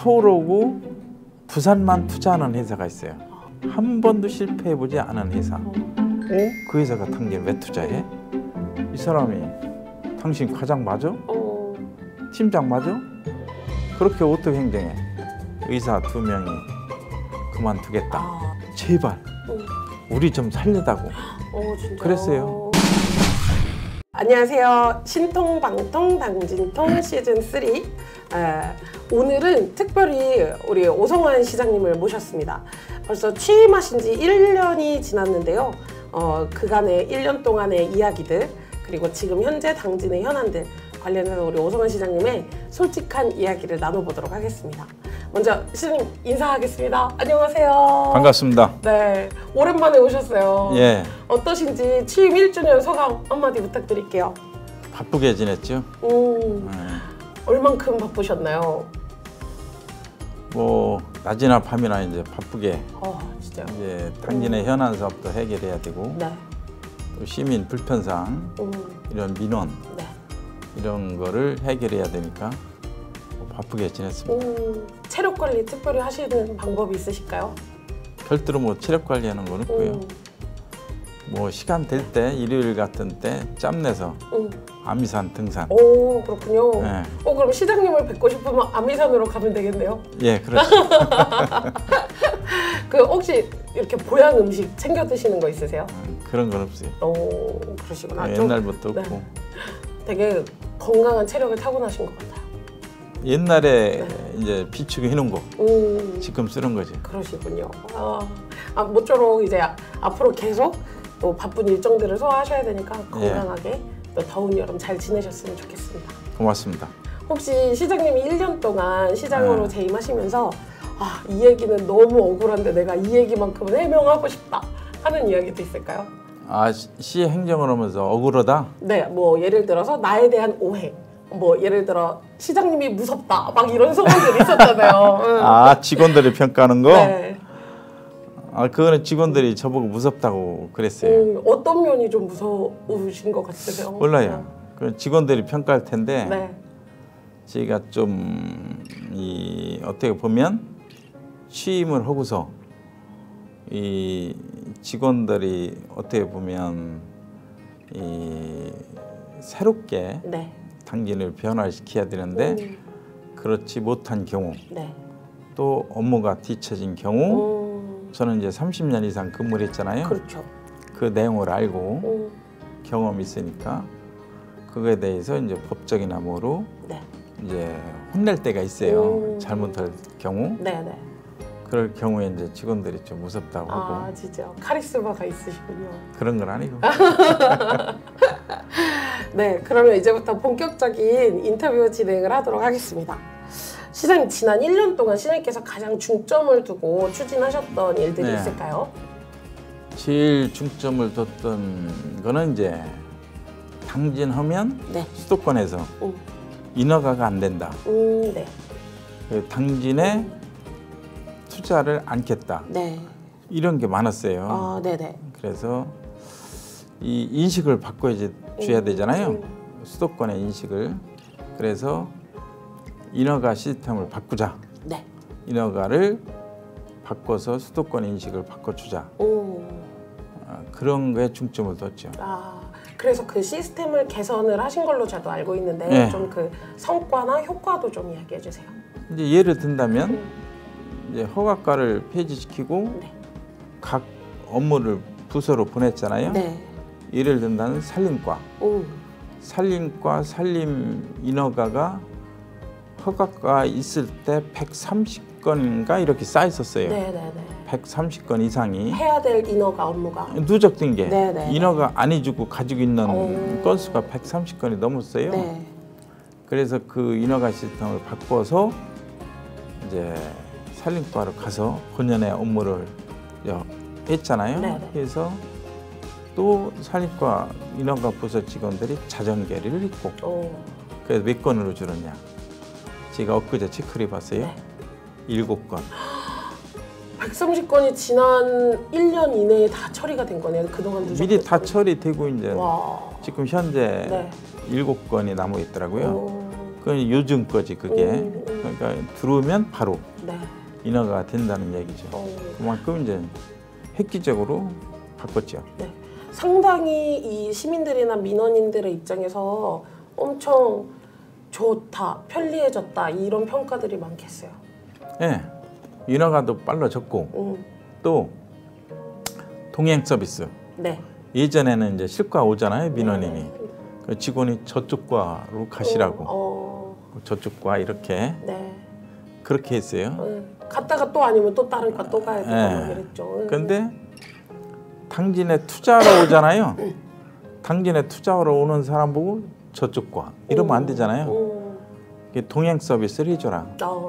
서울 오고 부산만 투자하는 회사가 있어요. 한 번도 실패해보지 않은 회사. 그 회사가 당신 왜 투자해? 이 사람이 당신 과장 맞아? 팀장 맞아? 그렇게 어떻게 행정해? 의사 2명이 그만두겠다. 제발 우리 좀 살려다고. 그랬어요. 안녕하세요. 신통방통 당진통 시즌 3. 오늘은 특별히 우리 오성환 시장님을 모셨습니다. 벌써 취임하신 지 1년이 지났는데요. 그간의 1년 동안의 이야기들, 그리고 지금 현재 당진의 현안들 관련해서 우리 오성환 시장님의 솔직한 이야기를 나눠보도록 하겠습니다. 먼저 시장님 인사하겠습니다. 안녕하세요. 반갑습니다. 네, 오랜만에 오셨어요. 예. 어떠신지 취임 1주년 소감 한마디 부탁드릴게요. 바쁘게 지냈죠? 얼만큼 바쁘셨나요? 뭐 낮이나 밤이나 이제 바쁘게. 진짜요? 이제 당진의 현안 사업도 해결해야 되고, 네. 또 시민 불편사항, 이런 민원, 네. 이런 거를 해결해야 되니까 바쁘게 지냈습니다. 체력 관리 특별히 하시는 방법이 있으실까요? 별도로 뭐 체력 관리하는 건 없고요. 뭐 시간 될 때 일요일 같은 때 짬내서 아미산 등산. 오, 그렇군요. 네. 그럼 시장님을 뵙고 싶으면 아미산으로 가면 되겠네요. 예, 그렇죠. 혹시 이렇게 보양 음식 챙겨 드시는 거 있으세요? 그런 건 없어요. 오, 그러시구나. 옛날부터 네. 없고. 되게 건강한 체력을 타고나신 것 같아요. 옛날에 이제 비축해 놓은 거 지금 쓰는 거지. 그러시군요. 모쪼록 이제 앞으로 계속 또 바쁜 일정들을 소화하셔야 되니까 건강하게 또 더운 여름 잘 지내셨으면 좋겠습니다. 고맙습니다. 혹시 시장님이 1년 동안 시장으로 재임하시면서 이 얘기는 너무 억울한데 내가 이 얘기만큼은 해명하고 싶다 하는 이야기도 있을까요? 시 행정을 하면서 억울하다? 네, 뭐 예를 들어서 나에 대한 오해, 뭐 예를 들어 시장님이 무섭다 막 이런 소문들이 있었잖아요. 직원들이 평가하는 거? 네. 그거는 직원들이 저보고 무섭다고 그랬어요. 어떤 면이 좀 무서우신 것 같으세요? 몰라요. 그 직원들이 평가할 텐데 네. 저희가 좀 어떻게 보면 취임을 하고서 이 직원들이 어떻게 보면 새롭게 네. 당진을 변화시켜야 되는데 그렇지 못한 경우, 네. 또 업무가 뒤처진 경우, 저는 이제 30년 이상 근무를 했잖아요. 그렇죠. 그 내용을 알고 경험이 있으니까 그거에 대해서 이제 법적이나 뭐로 네. 이제 혼낼 때가 있어요. 잘못할 경우. 네네. 그럴 경우에 이제 직원들이 좀 무섭다고 하고. 진짜 카리스마가 있으시군요. 그런 건 아니고. 네, 그러면 이제부터 본격적인 인터뷰 진행을 하도록 하겠습니다. 시장님, 지난 1년 동안 시장님께서 가장 중점을 두고 추진하셨던 일들이 있을까요? 제일 중점을 뒀던 거는 이제 당진하면 수도권에서 인허가가 안 된다. 네. 당진에 투자를 않겠다. 네. 이런 게 많았어요. 네네. 그래서 이 인식을 바꿔줘야 되잖아요. 수도권의 인식을. 그래서 인허가 시스템을 바꾸자. 네. 인허가를 바꿔서 수도권 인식을 바꿔주자. 그런 거에 중점을 뒀죠. 그래서 그 시스템을 개선을 하신 걸로 저도 알고 있는데 좀 그 성과나 효과도 좀 이야기해 주세요. 이제 예를 든다면 이제 허가과를 폐지시키고 각 업무를 부서로 보냈잖아요. 예를 든다면 산림과. 산림과 산림 인허가가 허가가 있을 때 130건인가 이렇게 쌓여 있었어요. 130건 이상이 해야 될 인허가 업무가 누적된 게 인허가 안 해주고 가지고 있는 건수가 130건이 넘었어요. 그래서 그 인허가 시스템을 바꿔서 이제 산림과로 가서 본연의 업무를 했잖아요. 그래서 또 산림과 인허가 부서 직원들이 자정계리를 했고 그래서 몇 건으로 줄었냐? 제가 엊그제 체크를 해봤어요. 7건. 130건이 지난 1년 이내에 다 처리가 된 거네요. 그동안 누적됐던. 미리 다 처리되고 이제 지금 현재 7건이 남아 있더라고요. 그 요즘 거지 그게. 그러니까 들어오면 바로 네. 인허가가 된다는 얘기죠. 그만큼 이제 획기적으로 바꿨죠. 네. 상당히 이 시민들이나 민원인들의 입장에서 엄청 좋다, 편리해졌다 이런 평가들이 많겠어요. 예, 인허가도 빨라졌고 또 동행 서비스. 네. 예전에는 이제 실과 오잖아요 민원인이. 그 직원이 저쪽 과로 가시라고. 저쪽 과 이렇게. 네. 그렇게 했어요. 갔다가 또 아니면 또 다른 과 또 가야 되고 막 이랬죠. 근데 당진에 투자하러 오잖아요. 당진에 투자하러 오는 사람 보고 저쪽 과 이러면 안 되잖아요. 동행 서비스를 해줘라.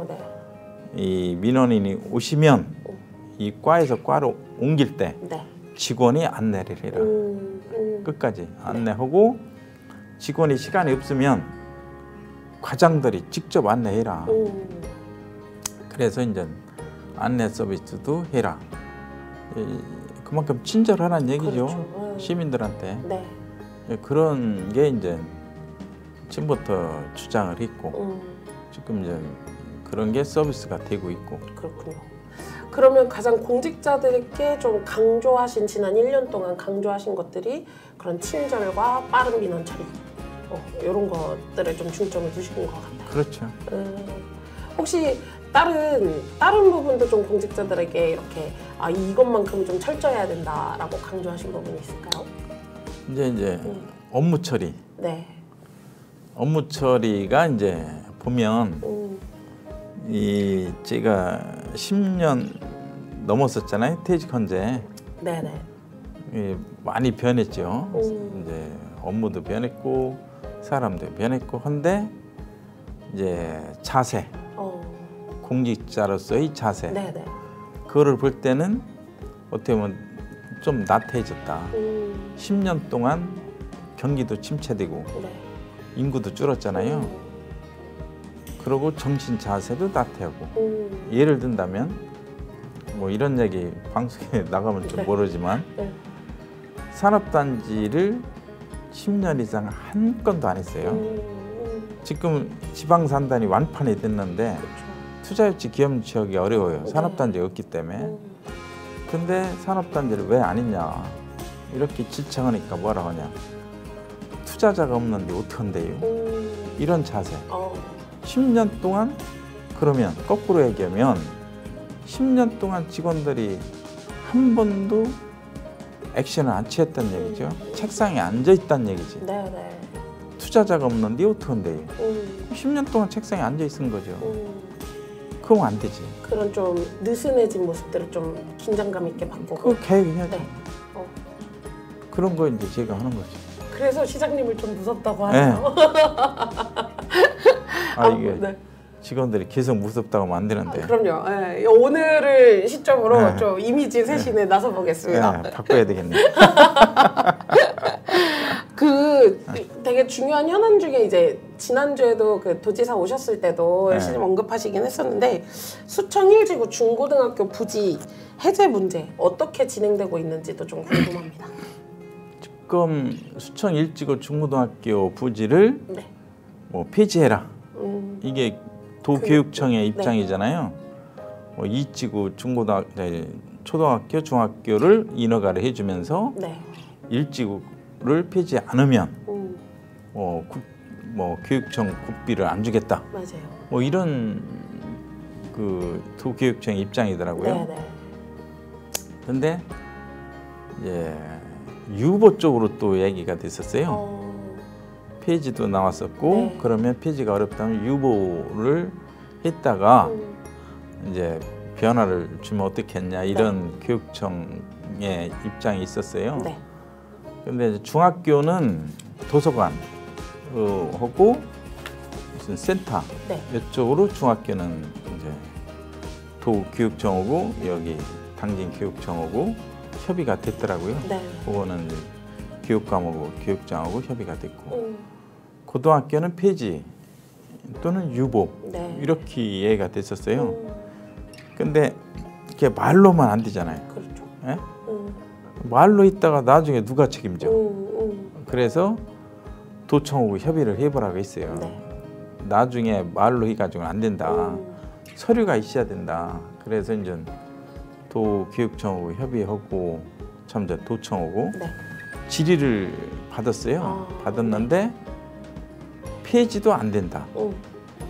네. 이 민원인이 오시면 이 과에서 과로 옮길 때 네. 직원이 안내를 해라. 끝까지 안내하고 직원이 시간이 없으면 과장들이 직접 안내해라. 그래서 이제 안내 서비스도 해라. 그만큼 친절하다는 얘기죠. 그렇죠. 시민들한테. 네. 그런 게 이제 지금부터 주장을 했고 지금 이제 그런 게 서비스가 되고 있고. 그렇군요. 그러면 가장 공직자들께 좀 강조하신 지난 1년 동안 강조하신 것들이 그런 친절과 빠른 민원 처리 이런 것들에 좀 중점을 두시는 것 같아요. 그렇죠. 혹시 다른 부분도 좀 공직자들에게 이렇게 이것만큼은 좀 철저해야 된다라고 강조하신 부분이 있을까요? 이제 업무 처리. 네. 업무 처리가 이제 보면 이 제가 10년 넘었었잖아요 퇴직한 지. 네네. 많이 변했죠. 이제 업무도 변했고 사람도 변했고 한데 이제 자세. 공직자로서의 자세. 네네. 그거를 볼 때는 어떻게 보면 좀 나태해졌다. 10년 동안 경기도 침체되고 네. 인구도 줄었잖아요. 그리고 정신 자세도 나태하고. 예를 든다면 뭐 이런 얘기 방송에 나가면 좀 모르지만 산업단지를 10년 이상 한 건도 안 했어요. 지금 지방산단이 완판이 됐는데 투자유치 기업 지역이 어려워요. 산업단지가 없기 때문에. 근데 산업단지를 왜 안 했냐 이렇게 질책하니까 뭐라 하냐. 투자자가 없는데 어떡한데요. 이런 자세. 10년 동안 그러면 거꾸로 얘기하면 10년 동안 직원들이 한 번도 액션을 안 취했다는 얘기죠. 책상에 앉아 있다는 얘기지. 네네. 투자자가 없는데 어떡한데요. 10년 동안 책상에 앉아 있은 거죠. 그럼 안 되지. 그런 좀 느슨해진 모습들을 좀 긴장감 있게 바꾸고. 그거 계획해야죠. 네. 그런 거 이제 제가 하는 거죠. 그래서 시장님을 좀 무섭다고 하네요. 이게 네. 직원들이 계속 무섭다고 하면 안 되는데. 그럼요. 네. 오늘을 시점으로 좀 이미지 쇄신에 나서 보겠습니다. 바꿔야 되겠네. 되게 중요한 현안 중에 이제 지난주에도 그 도지사 오셨을 때도 시장님 언급하시긴 했었는데 수청 1지구 중고등학교 부지 해제 문제 어떻게 진행되고 있는지도 좀 궁금합니다. 지금 수청 1지구 중고등학교 부지를 뭐 폐지해라. 이게 도교육청의 입장이잖아요. 2지구 초등학교, 중학교를 인허가를 해주면서 1지구를 폐지 않으면 교육청 국비를 안 주겠다. 맞아요. 뭐 이런 그 도교육청 입장이더라고요. 근데 이제 유보 쪽으로 또 얘기가 됐었어요. 폐지도 나왔었고 그러면 폐지가 어렵다면 유보를 했다가 이제 변화를 주면 어떻겠냐 이런 교육청의 입장이 있었어요. 근데 중학교는 도서관 하고 무슨 센터 이쪽으로 중학교는 이제 도교육청하고 여기 당진교육청하고 협의가 됐더라고요. 그거는 이제 교육감하고 교육장하고 협의가 됐고 고등학교는 폐지 또는 유보 이렇게 이해가 됐었어요. 근데 그게 말로만 안 되잖아요. 그렇죠. 예? 말로 있다가 나중에 누가 책임져? 그래서 도청하고 협의를 해보라고 했어요. 나중에 말로 해가지고는 안 된다. 서류가 있어야 된다. 그래서 이제 도교육청하고 협의하고 참 이제 도청하고 네. 질의를 받았어요. 받았는데 폐지도 안 된다.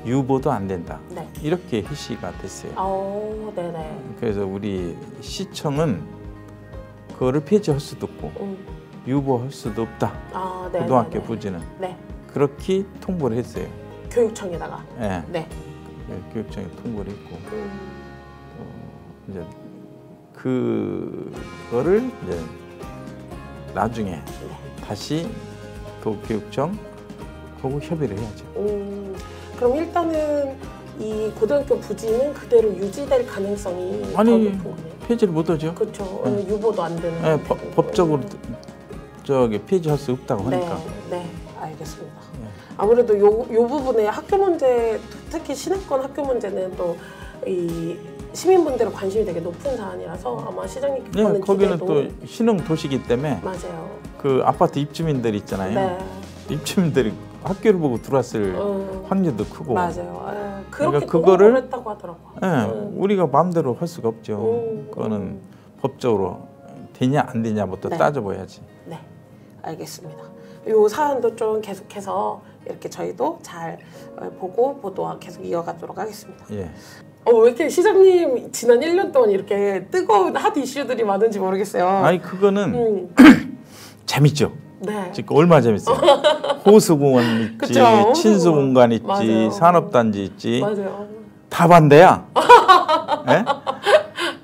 유보도 안 된다. 네. 이렇게 해시가 됐어요. 네네. 그래서 우리 시청은 그거를 폐지할 수도 없고 유보할 수도 없다. 네. 고등학교 부지는 네. 그렇게 통보를 했어요. 교육청에다가. 네. 네. 교육청에 통보를 했고 이제 그거를 이제 나중에 다시 도교육청 하고 협의를 해야죠. 그럼 일단은 이 고등학교 부지는 그대로 유지될 가능성이 더 아니 높은 거네요. 폐지를 못하죠. 그렇죠. 유보도 안 되는. 네, 법적으로 저기 폐지할 수 없다고 하니까. 네, 알겠습니다. 아무래도 요 부분에 학교 문제, 특히 시내권 학교 문제는 또 이 시민분들의 관심이 되게 높은 사안이라서 아마 시장님께서는 네, 거기는 기대도. 또 신흥 도시기 때문에 맞아요. 그 아파트 입주민들 있잖아요. 네. 입주민들이 학교를 보고 들어왔을 확률도 크고. 맞아요. 그렇게 그러니까 그거를 했다고 하더라고요. 네, 우리가 마음대로 할 수가 없죠. 그거는 법적으로 되냐 안 되냐부터 네. 따져봐야지. 네, 알겠습니다. 이 사안도 좀 계속해서 이렇게 저희도 잘 보고 보도와 계속 이어가도록 하겠습니다. 예. 왜 이렇게 시장님 지난 1년 동안 이렇게 뜨거운 핫 이슈들이 많은지 모르겠어요. 아니 그거는 재밌죠. 네. 지금 얼마나 재밌어요. 호수공원 있지, 그쵸, 친수공간 있지, 맞아요. 산업단지 있지. 맞아요. 다 반대야. 네?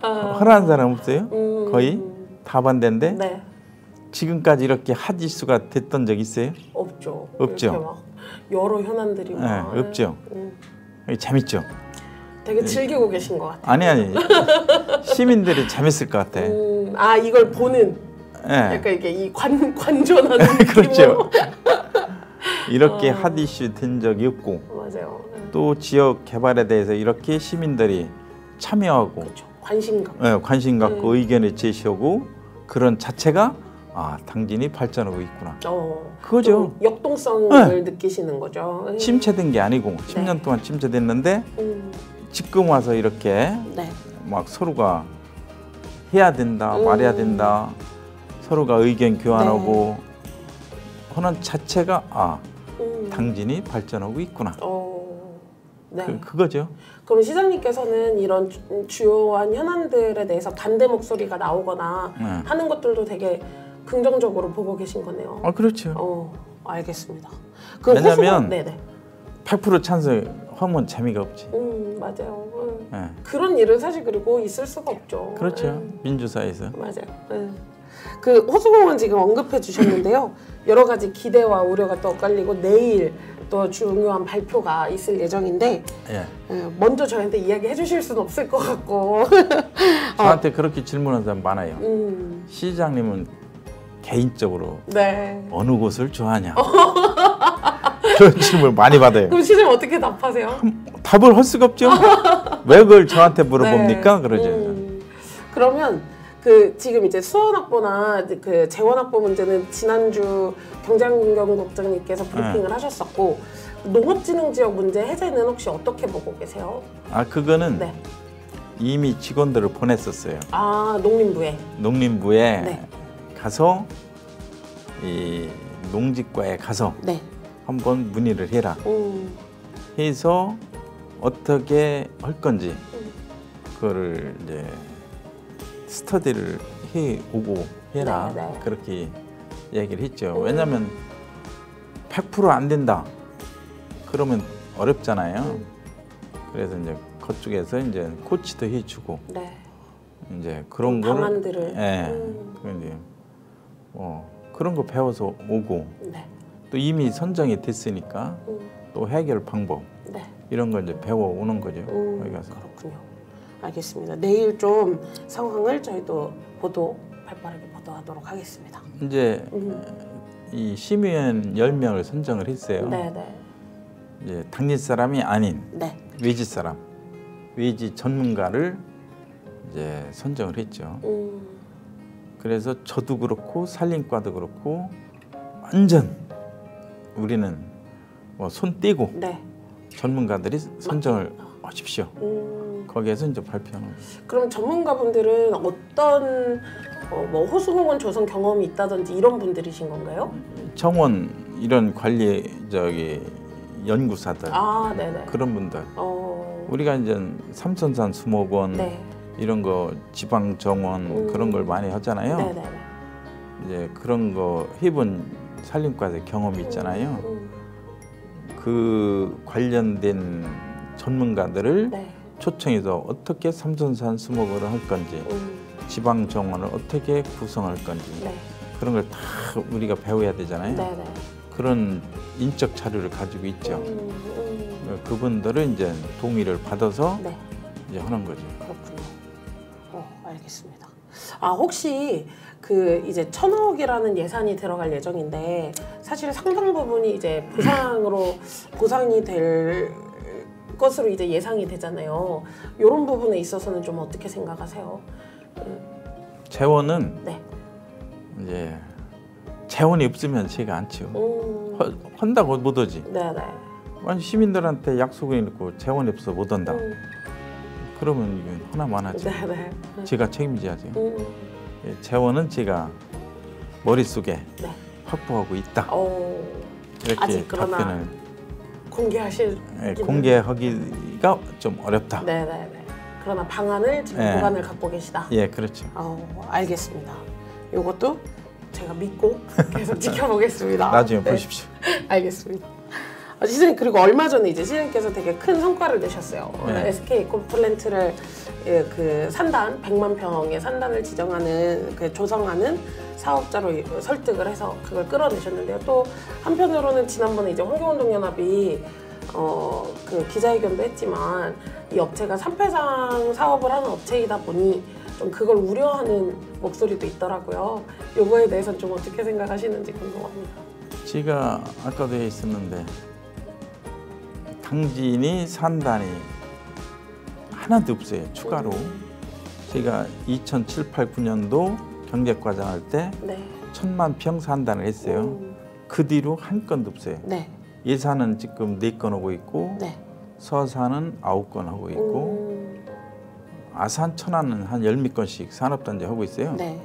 화나는 사람 없어요? 거의 다 반대인데 네. 지금까지 이렇게 핫 이슈가 됐던 적 있어요? 없죠. 없죠. 이렇게 막 여러 현안들이 막. 네, 없죠. 재밌죠. 되게 즐기고 계신 것 같아요. 아니 시민들이 재밌을 것 같아. 이걸 보는. 네. 약간 이게 이 관전하는 그렇죠. 이렇게 핫 이슈 된 적이 없고 맞아요. 또 지역 개발에 대해서 이렇게 시민들이 참여하고 그렇죠. 관심 갖고. 네, 관심 갖고 의견을 제시하고 그런 자체가 당진이 발전하고 있구나. 그거죠. 역동성을 느끼시는 거죠. 침체된 게 아니고 10년 동안 침체됐는데 지금 와서 이렇게 막 서로가 해야 된다, 말해야 된다, 서로가 의견 교환하고 하는 자체가 당진이 발전하고 있구나. 네. 그거죠. 그럼 시장님께서는 이런 주요한 현안들에 대해서 반대 목소리가 나오거나 하는 것들도 되게 긍정적으로 보고 계신 거네요. 그렇죠. 알겠습니다. 왜냐면 네네. 100% 찬성하면 재미가 없지. 맞아요. 네. 그런 일은 사실 그리고 있을 수가 없죠. 그렇죠. 민주사회에서. 맞아요. 그 호수공원 지금 언급해 주셨는데요. 여러 가지 기대와 우려가 또 엇갈리고 내일 또 중요한 발표가 있을 예정인데 먼저 저희한테 이야기해 주실 수는 없을 것 같고 저한테 그렇게 질문하는 사람 많아요. 시장님은 개인적으로 어느 곳을 좋아하냐 그런 질문을 많이 받아요. 그럼 시장님 어떻게 답하세요? 답을 할 수가 없죠. 왜 그걸 저한테 물어봅니까? 그러죠. 그러면 지금 이제 수원학부나 그 재원학부 문제는 지난주 경장국장님께서 브리핑을 하셨었고 농업진흥지역 문제 해제는 혹시 어떻게 보고 계세요? 그거는 이미 직원들을 보냈었어요. 농림부에. 농림부에 가서 이 농지과에 가서 한번 문의를 해라. 해서 어떻게 할 건지 그거를 이제 스터디를 해 오고 해라. 그렇게 얘기를 했죠. 왜냐하면 100% 안 된다. 그러면 어렵잖아요. 그래서 이제 그쪽에서 이제 코치도 해주고 이제 그런 거를 방안들을 이제 그런 거 배워서 오고 또 이미 선정이 됐으니까 또 해결 방법 이런 걸 이제 배워 오는 거죠. 거기 가서. 그렇군요. 알겠습니다. 내일 좀 상황을 저희도 발빠르게 보도하도록 하겠습니다. 이제 이 심의원 10명을 선정을 했어요. 이제 당진 사람이 아닌 외지 사람, 외지 전문가를 이제 선정을 했죠. 그래서 저도 그렇고 산림과도 그렇고 완전 우리는 손 떼고 전문가들이 선정을 하십시오. 거기에서 이제 발표하는 거예요. 그럼 전문가분들은 어떤 뭐 호수공원 조성 경험이 있다든지 이런 분들이신 건가요? 정원 이런 관리 연구사들 아, 네네. 그런 분들. 우리가 이제 삼천산 수목원 네. 이런 거 지방 정원 그런 걸 많이 하잖아요. 네네. 이제 그런 거 해본 산림과의 경험이 있잖아요. 그 관련된 전문가들을 네. 초청해서 어떻게 삼천산 수목원을 할 건지 지방 정원을 어떻게 구성할 건지 네. 그런 걸 다 우리가 배워야 되잖아요. 네네. 그런 인적 자료를 가지고 있죠. 그분들은 이제 동의를 받아서 네. 이제 하는 거죠. 그렇군요. 알겠습니다. 아, 혹시 그 이제 1,000억이라는 예산이 들어갈 예정인데 사실 상당 부분이 이제 보상이 될 것으로 이제 예상이 되잖아요. 이런 부분에 있어서는 좀 어떻게 생각하세요? 재원은 네. 이제 재원이 없으면 제가 안 치요. 한다고 못 오지. 네네. 아니 시민들한테 약속을 해놓고 재원이 없어 못 온다. 그러면 이건 하나만 하지. 네네. 제가 책임져야죠. 예, 재원은 제가 머릿속에 네. 확보하고 있다. 이렇게 아직 그러나 답변을 공개하실 공개하기가 좀 어렵다. 네네네. 그러나 방안을 지금 네. 보관을 갖고 계시다. 예, 그렇죠. 알겠습니다. 이것도 제가 믿고 계속 지켜보겠습니다. 나중에 네. 보십시오. 알겠습니다. 시장님 그리고 얼마 전에 이제 시장님께서 되게 큰 성과를 내셨어요. 네. SK 에코플랜트를 그 산단 100만 평의 산단을 지정하는 그 조성하는 사업자로 설득을 해서 그걸 끌어내셨는데요. 또 한편으로는 지난번에 이제 환경운동연합이 그 기자회견도 했지만 이 업체가 산폐장 사업을 하는 업체이다 보니 좀 그걸 우려하는 목소리도 있더라고요. 요거에 대해서는 좀 어떻게 생각하시는지 궁금합니다. 제가 아까도 있었는데 당진이 산단이 하나도 없어요. 추가로. 제가 2007, 8, 9년도 경제과장 할 때 네. 1000만 평 산단을 했어요. 그 뒤로 한 건도 없어요. 네. 예산은 지금 4건 하고 있고 네. 서산은 9건 하고 있고 아산 천안은 한 10몇 건씩 산업단지 하고 있어요. 네.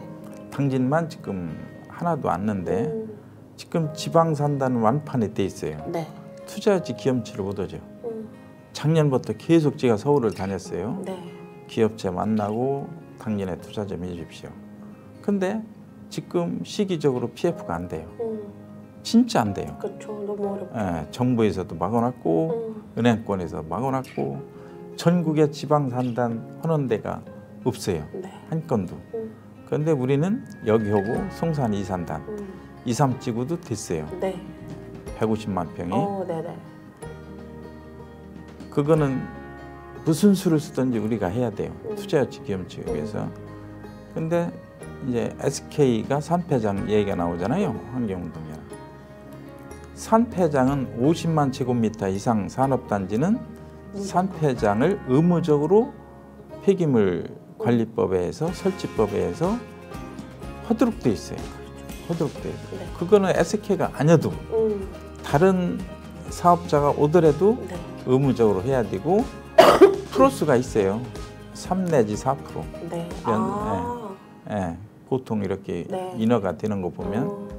당진만 지금 하나도 안 는데 지금 지방산단은 완판이 돼 있어요. 네. 투자지 기염치를 못 하죠. 작년부터 계속 제가 서울을 다녔어요. 네. 기업체 만나고 당진에 투자 좀 해주십시오. 근데 지금 시기적으로 PF가 안 돼요. 진짜 안 돼요. 그렇죠. 너무 어렵죠. 예, 정부에서도 막아놨고 은행권에서 막아놨고 전국에 지방산단 하는 데가 없어요. 네. 한 건도. 그런데 우리는 여기 하고 송산 2산단 2, 3 찍어도 됐어요. 네. 150만 평이. 네네. 그거는 무슨 수를 쓰든지 우리가 해야 돼요. 투자유치 기염치에 위해서. 근데 이제 SK가 산폐장 얘기가 나오잖아요. 환경운동연합. 산폐장은 50만 제곱미터 이상 산업단지는 산폐장을 의무적으로 폐기물 관리법에서 설치법에서 하도록 돼 있어요. 하도록 돼 있어요. 네. 그거는 SK가 아니어도 다른 사업자가 오더라도 네. 의무적으로 해야 되고 플러스가 있어요. 3 내지 4%. 네. 예, 보통 이렇게 네. 인하가 되는 거 보면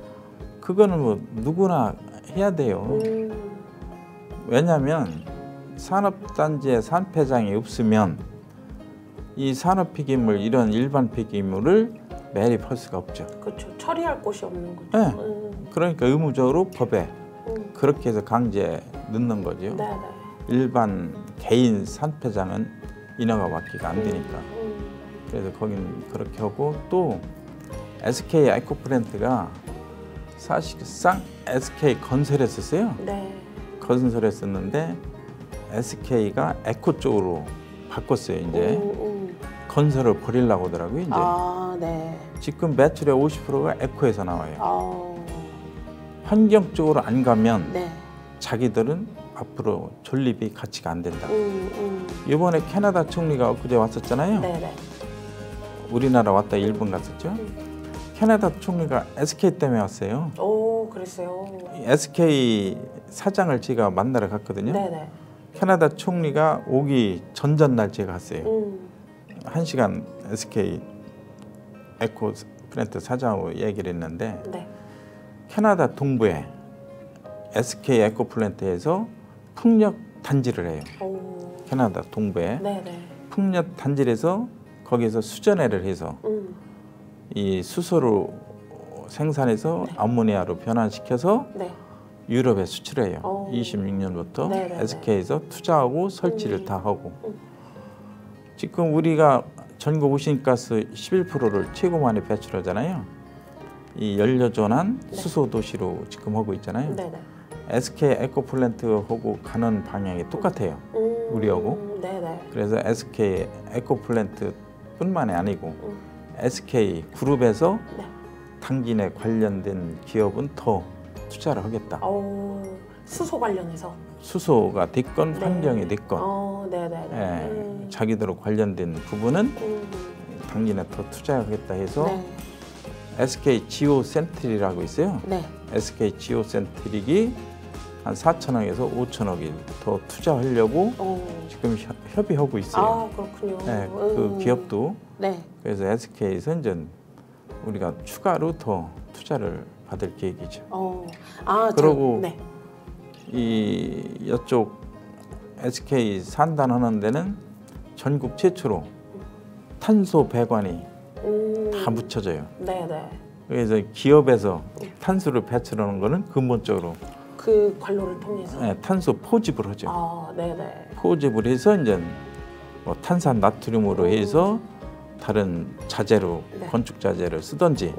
그거는 뭐 누구나 해야 돼요. 왜냐하면 산업단지에 산폐장이 없으면 이 산업폐기물 이런 일반 폐기물을 매립할 수가 없죠. 그렇죠. 처리할 곳이 없는 거죠. 네. 그러니까 의무적으로 법에 그렇게 해서 강제 넣는 거죠. 네네. 일반 개인 산폐장은 인허가 받기가 안 되니까. 그래서 거기는 그렇게 하고 또 SK 에코플랜트가 사실상 SK 건설했었어요. 네. 건설했었는데 SK가 에코 쪽으로 바꿨어요. 이제 건설을 버리려고 하더라고요. 이제 네. 지금 매출의 50%가 에코에서 나와요. 환경 쪽으로 안 가면 네. 자기들은 앞으로 존립이 가치가 안 된다. 이번에 캐나다 총리가 엊그제 왔었잖아요. 네네. 우리나라 왔다 일본 갔었죠. 캐나다 총리가 SK 때문에 왔어요. 오, 그랬어요. SK 사장을 제가 만나러 갔거든요. 네네. 캐나다 총리가 오기 전날 제가 갔어요. 1시간 SK 에코 플랜트 사장하고 얘기를 했는데 네. 캐나다 동부에 SK 에코 플랜트에서 풍력 단지를 해요. 오. 캐나다 동부에 네네. 풍력 단지에서 거기서 수전해를 해서 이 수소로 생산해서 네. 암모니아로 변환시켜서 네. 유럽에 수출해요. 오. 26년부터 네네네. SK에서 투자하고 설치를 다 하고 지금 우리가 전국 오신가스 11%를 최고 많이 배출하잖아요. 이 연료전환 네. 수소 도시로 지금 하고 있잖아요. 네네. SK 에코플랜트하고 가는 방향이 똑같아요. 우리하고. 네네. 그래서 SK 에코플랜트뿐만이 아니고 SK 그룹에서 네. 당진에 관련된 기업은 더 투자를 하겠다. 수소 관련해서. 수소가 됐건 네. 환경이 됐건 네네네. 예, 자기들 관련된 부분은 당진에 더 투자하겠다 해서 네. SK 지오 센트리라고 있어요. 네. SK 지오 센트릭이 한 4천억에서 5천억이 더 투자하려고 지금 협의하고 있어요. 아 그렇군요. 네, 그 기업도 네. 그래서 SK에서 이제 우리가 추가로 더 투자를 받을 계획이죠. 그러고 네. 이쪽 SK 산단하는 데는 전국 최초로 탄소 배관이 다 묻혀져요. 네네. 그래서 기업에서 탄소를 배출하는 거는 근본적으로 그 관로를 통해서. 네, 탄소 포집을 하죠. 네네. 포집을 해서 이제 뭐 탄산 나트륨으로 해서 다른 자재로 네. 건축 자재를 쓰든지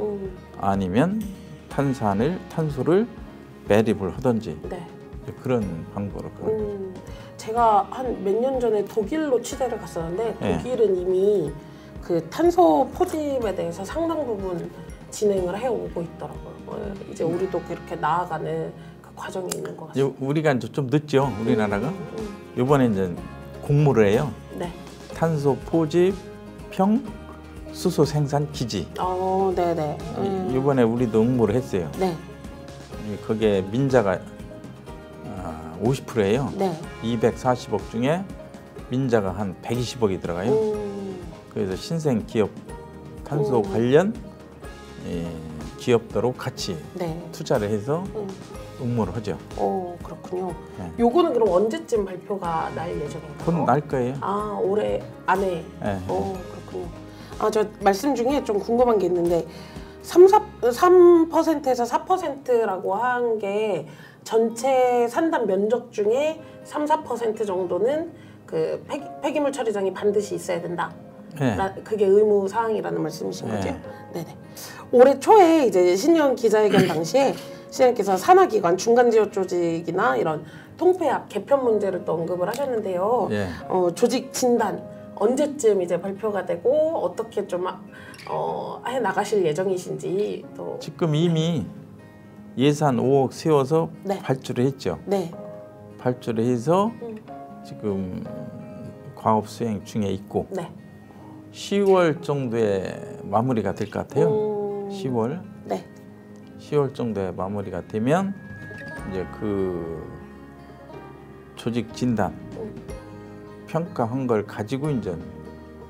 아니면 탄소를 매립을 하든지 네. 그런 방법으로. 제가 한 몇 년 전에 독일로 취재를 갔었는데 네. 독일은 이미 그 탄소 포집에 대해서 상당 부분 진행을 해오고 있더라고요. 이제 우리도 그렇게 나아가는 그 과정에 있는 것 같습니다. 우리가 이제 좀 늦죠, 우리나라가. 이번에 이제 공모를 해요. 네. 탄소 포집 평 수소 생산 기지. 네네. 이번에 우리도 응모를 했어요. 네. 거기에 민자가 50%예요. 네. 240억 중에 민자가 한 120억이 들어가요. 그래서 신생 기업 탄소 관련 기업들하고 같이 네. 투자를 해서 응모를 하죠. 그렇군요. 네. 요거는 그럼 언제쯤 발표가 날 예정인가요? 곧 날 거예요. 올해 안에. 네. 그렇군요. 저 말씀 중에 좀 궁금한 게 있는데 3%에서 4%라고 한 게 전체 산단 면적 중에 3~4% 정도는 그 폐기물 처리장이 반드시 있어야 된다. 네. 그게 의무 사항이라는 말씀이신 네. 거죠? 네네. 올해 초에 이제 신년 기자회견 당시에 시장님께서 산하기관, 중간지역 조직이나 이런 통폐합 개편 문제를 또 언급을 하셨는데요. 네. 조직 진단 언제쯤 이제 발표가 되고 어떻게 좀 해 나가실 예정이신지 또. 지금 이미 예산 5억 세워서 네. 발주를 했죠. 네. 발주를 해서 지금 과업 수행 중에 있고 네. 10월 정도에 마무리가 될 것 같아요. 10월. 네. 10월 정도에 마무리가 되면 이제 그 조직 진단 평가한 걸 가지고 이제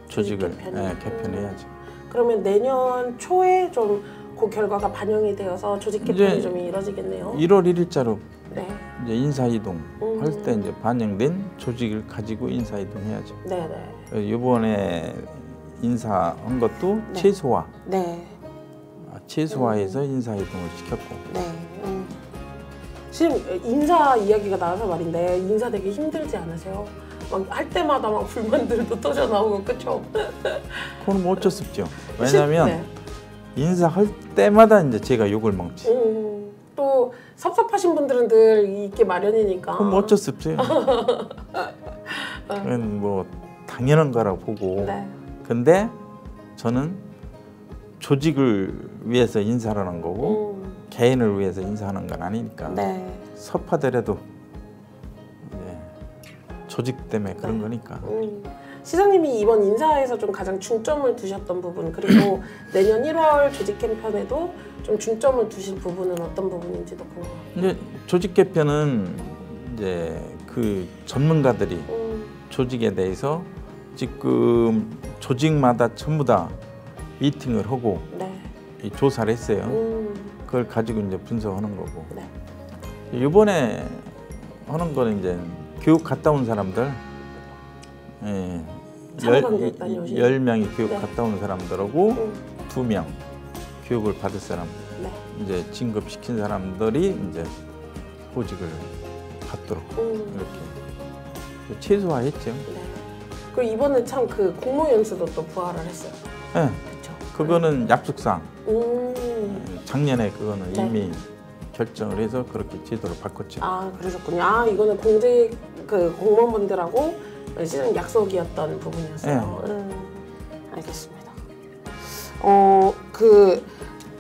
조직을 개편해야죠. 그러면 내년 초에 좀 그 결과가 반영이 되어서 조직 개편이 좀 이루어지겠네요. 1월 1일자로 네. 이제 인사이동 할 때 이제 반영된 조직을 가지고 인사이동 해야죠. 네네. 이번에 인사한 것도 네. 최소화. 네. 최소화해서 인사이동을 시켰고. 네. 지금 인사 이야기가 나와서 말인데 인사 되게 힘들지 않으세요? 막 할 때마다 막 불만들도 터져 나오고 그쵸? 그건 뭐 어쩔 수 없죠. 왜냐하면 네. 인사할 때마다 이제 제가 욕을 먹지. 또 섭섭하신 분들은 늘 있게 마련이니까. 그럼 뭐 어쩔 수 없죠. 그건 뭐 당연한 거라고 보고. 네. 근데 저는 조직을 위해서 인사를 하는 거고 개인을 위해서 인사하는 건 아니니까. 네. 섭하더라도 조직 때문에 그런 거니까. 시장님이 이번 인사에서 좀 가장 중점을 두셨던 부분 그리고 내년 1월 조직 개편에도 좀 중점을 두실 부분은 어떤 부분인지도 궁금합니다. 이제 조직 개편은 이제 그 전문가들이 조직에 대해서 지금 조직마다 전부 다 미팅을 하고 네. 이 조사를 했어요. 그걸 가지고 이제 분석하는 거고. 네. 이번에 하는 거는 이제 교육 갔다 온 사람들, 예, 참관객단이 오신 10명이 교육 네. 갔다 온 사람들하고 2명 교육을 받을 사람, 네. 이제 진급시킨 사람들이 이제 보직을 받도록 이렇게 최소화했죠. 네. 그리고 이번에 참 그 공모연수도 또 부활을 했어요. 예, 그렇죠. 그거는 약속상 작년에 그거는 네. 이미 결정을 해서 그렇게 제도를 바꿨죠. 아, 그러셨군요. 아, 이거는 공직 그 공무원분들하고 시장 약속이었던 부분이었어요. 알겠습니다. 그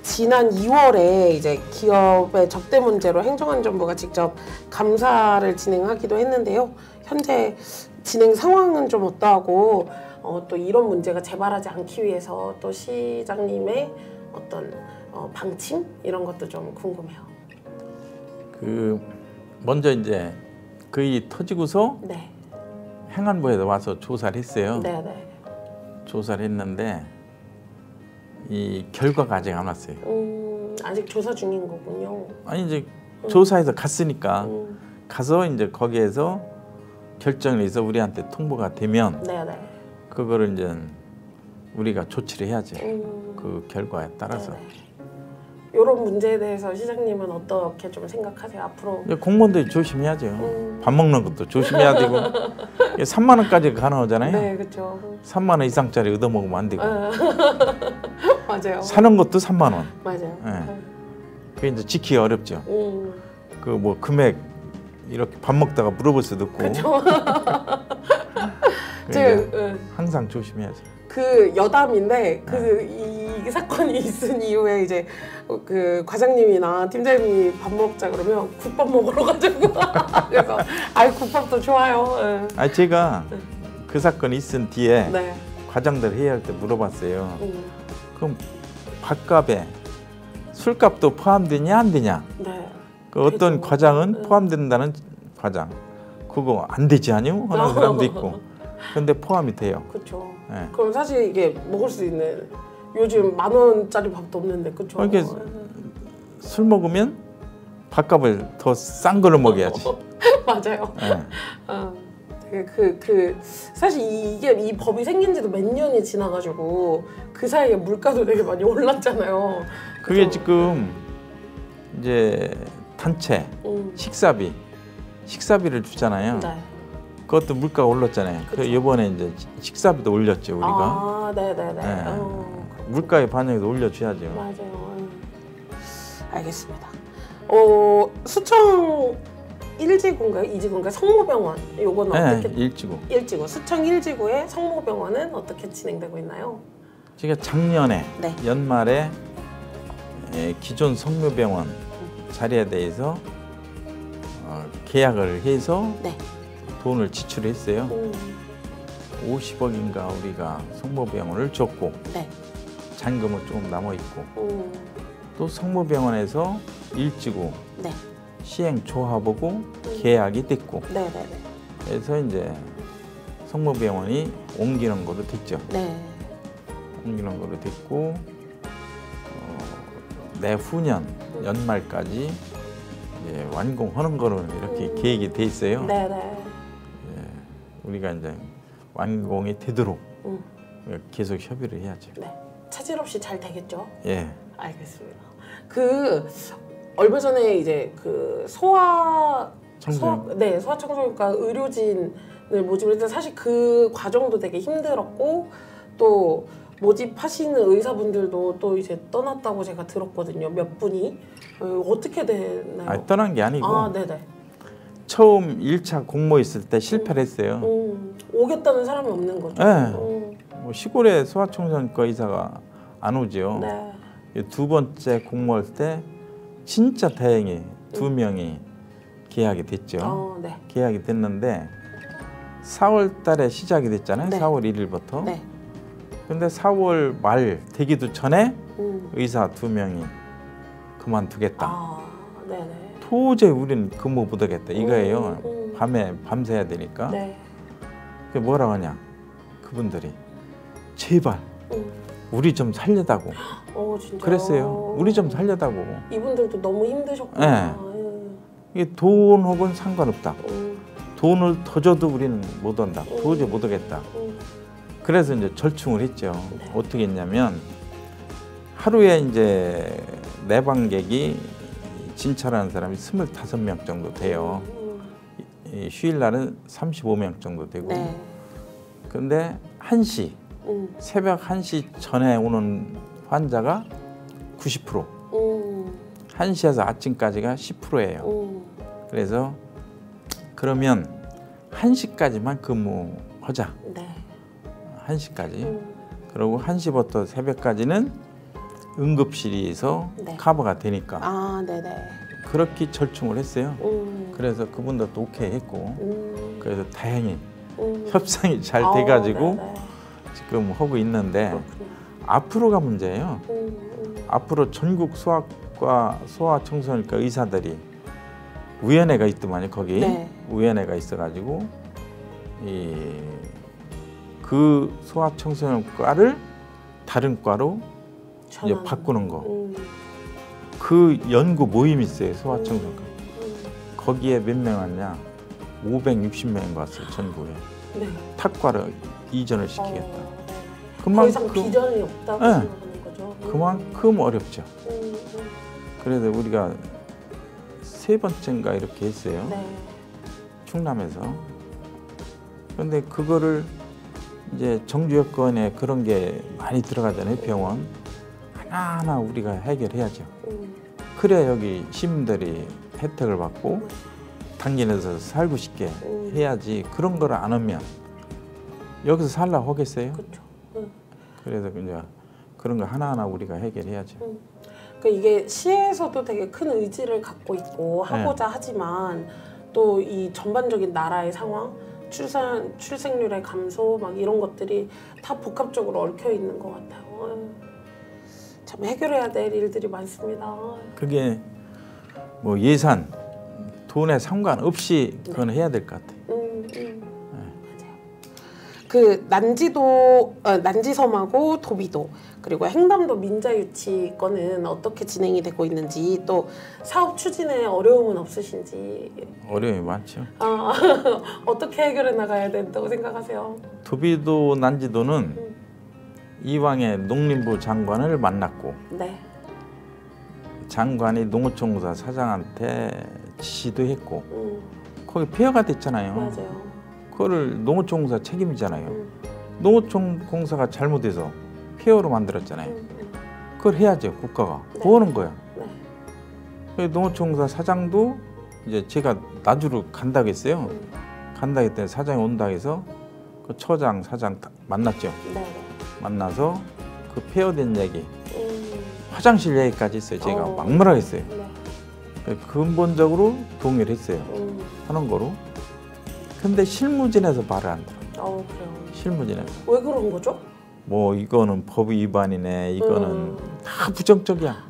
지난 2월에 이제 기업의 접대 문제로 행정안전부가 직접 감사를 진행하기도 했는데요. 현재 진행 상황은 좀 어떠하고 또 이런 문제가 재발하지 않기 위해서 또 시장님의 어떤 방침 이런 것도 좀 궁금해요. 그 먼저 이제 그 일이 터지고서 네, 행안부에서 와서 조사를 했어요. 네, 네. 조사를 했는데 이 결과가 아직 안 왔어요. 아직 조사 중인 거군요. 아니 이제 조사해서 갔으니까 가서 이제 거기에서 결정을 해서 우리한테 통보가 되면 네, 네. 그거를 이제 우리가 조치를 해야죠. 그 결과에 따라서. 이런 문제에 대해서 시장님은 어떻게 좀 생각하세요? 앞으로 공무원들이 조심해야죠. 밥 먹는 것도 조심해야 되고 3만 원까지 가능하잖아요. 네, 그렇죠. 3만 원 이상짜리 얻어먹으면 안 되고 맞아요. 사는 것도 3만 원. 맞아요. 네. 그게 이제 지키기 어렵죠. 그 뭐 금액 이렇게 밥 먹다가 물어볼 수도 없고. 그렇죠. 항상 조심해야죠. 그 여담인데 이 사건이 있은 이후에 이제 그 과장님이나 팀장님이 밥 먹자 그러면 국밥 먹으러 가자고. 그래서 국밥도 좋아요. 아 제가 그 사건이 있은 뒤에 네. 과장들 회의할 때 물어봤어요. 그럼 밥값에 술값도 포함되냐 안 되냐? 네. 그 어떤 과장은 포함된다는 과장 그거 안 되지 않요? 하는 사람도 있고. 근데 포함이 돼요. 그렇죠. 네. 그럼 사실 이게 먹을 수 있는 요즘 10,000원짜리 밥도 없는데 그렇죠. 그러니까 술 먹으면 밥값을 더 싼 걸로 먹여야지. 맞아요. 네. 되게 사실 이 법이 생긴지도 몇 년이 지나가지고 그 사이에 물가도 되게 많이 올랐잖아요. 그게 그래서, 지금 이제 단체 식사비를 주잖아요. 네. 그것도 물가가 올랐잖아요. 그 이번에 이제 식사비도 올렸죠 우리가. 아, 네네네. 네. 물가에 반영해서 올려줘야죠. 맞아요. 알겠습니다. 수청 1지구인가요? 2지구인가요? 성모병원 요거는 네, 어떻게? 일지구. 수청 1지구의 성모병원은 어떻게 진행되고 있나요? 제가 작년에 네. 연말에 기존 성모병원 자리에 대해서 계약을 해서 네. 돈을 지출했어요. 50억인가 우리가 성모병원을 줬고 네. 잔금은 조금 남아 있고 또 성모병원에서 일지구 네. 시행 조합하고 계약이 됐고 네네네. 그래서 이제 성모병원이 옮기는 거로 됐죠. 네. 옮기는 거로 됐고 내후년 연말까지 이제 완공하는 거로 이렇게 계획이 돼 있어요. 네네. 우리가 이제 완공이 되도록 계속 협의를 해야죠. 네. 차질 없이 잘 되겠죠? 예. 알겠습니다. 얼마 전에 이제 소아청소년과 의료진을 모집을 했는데 사실 그 과정도 되게 힘들었고 또 모집하시는 의사분들도 또 이제 떠났다고 제가 들었거든요. 몇 분이. 어떻게 되나요? 떠난 게 아니고 네네. 처음 1차 공모 있을 때 실패를 했어요. 오겠다는 사람이 없는 거죠. 네. 뭐 시골에 소아청소년과 의사가 안 오죠. 네. 두 번째 공모할 때 진짜 다행히 2명이 계약이 됐죠. 네. 계약이 됐는데 4월 달에 시작이 됐잖아요. 네. 4월 1일부터. 네. 근데 4월 말 되기도 전에 의사 2명이 그만두겠다. 네네. 도저히 우리는 근무 못하겠다 이거예요. 밤에 밤새야 되니까 네. 그게 뭐라고 하냐 그분들이 제발 우리 좀 살려다고 진짜요? 그랬어요. 우리 좀 살려다고. 이분들도 너무 힘드셨구나. 이게 돈 혹은 상관없다. 돈을 더 줘도 우리는 못 온다. 도저히 못 오겠다. 그래서 이제 절충을 했죠. 네. 어떻게 했냐면 하루에 이제 내방객이 진찰하는 사람이 25명 정도 돼요. 이 휴일날은 35명 정도 되고. 네. 근데 1시, 새벽 1시 전에 오는 환자가 90%. 1시에서 아침까지가 10%예요. 그래서 그러면 1시까지만 근무하자. 네. 1시까지. 그리고 1시부터 새벽까지는 응급실에서 네. 커버가 되니까. 네네. 그렇게 절충을 했어요. 그래서 그분들도 오케이 했고. 그래서 다행히 협상이 잘 돼가지고 네네. 지금 하고 있는데 그렇군요. 앞으로가 문제예요. 앞으로 전국 소아과 소아청소년과 의사들이 위원회가 있더만요. 거기 네. 위원회가 있어가지고 그 소아청소년과를 다른 과로 이제 바꾸는 거. 그 연구 모임이 있어요. 소아청소년과. 거기에 몇 명 왔냐? 560명인 것 같아요. 전국에. 네. 탁과를 이전을 시키겠다. 더 이상 비전이 없다고 네. 생각하는 거죠. 그만큼 어렵죠. 그래서 우리가 3번째인가 이렇게 했어요. 네. 충남에서. 그런데 그거를 이제 정주 여건에 그런 게 많이 들어가잖아요. 병원. 하나하나 우리가 해결해야죠. 그래야 여기 시민들이 혜택을 받고 당진에서 살고 싶게 해야지. 그런 걸 안 하면 여기서 살라고 하겠어요? 그렇죠. 그래서 이제 그런 거 하나하나 우리가 해결해야죠. 그러니까 이게 시에서도 되게 큰 의지를 갖고 있고 하고자 하지만 또 이 전반적인 나라의 상황, 출생률의 감소 막 이런 것들이 다 복합적으로 얽혀 있는 것 같아요. 참 해결해야 될 일들이 많습니다. 그게 뭐 예산, 돈에 상관없이 그건 해야 될 것 같아요. 맞아요. 그 난지섬하고 도비도 그리고 행담도 민자유치 건은 어떻게 진행이 되고 있는지 또 사업 추진에 어려움은 없으신지 어려움이 많죠. 어떻게 해결해 나가야 된다고 생각하세요? 도비도 난지도는 이왕의 농림부 장관을 만났고 네. 장관이 농어촌공사 사장한테 지시도 했고 거기 폐허가 됐잖아요. 맞아요. 그거를 농어촌공사 책임이잖아요. 농어촌공사가 잘못해서 폐허로 만들었잖아요. 그걸 해야죠. 국가가. 네. 뭐 하는 거야? 네. 농어촌공사 사장도 이제 제가 나주로 간다고 했어요. 간다고 했더니 사장이 온다고 해서 그 처장, 사장 다 만났죠. 네. 만나서 그 폐허된 얘기, 화장실 얘기까지 했어요. 제가 막무라 했어요. 네. 근본적으로 동의를 했어요. 하는 거로. 근데 실무진에서 말을 안 들어. 그래요. 실무진에서. 왜 그런 거죠? 뭐 이거는 법 위반이네. 이거는 다 부정적이야.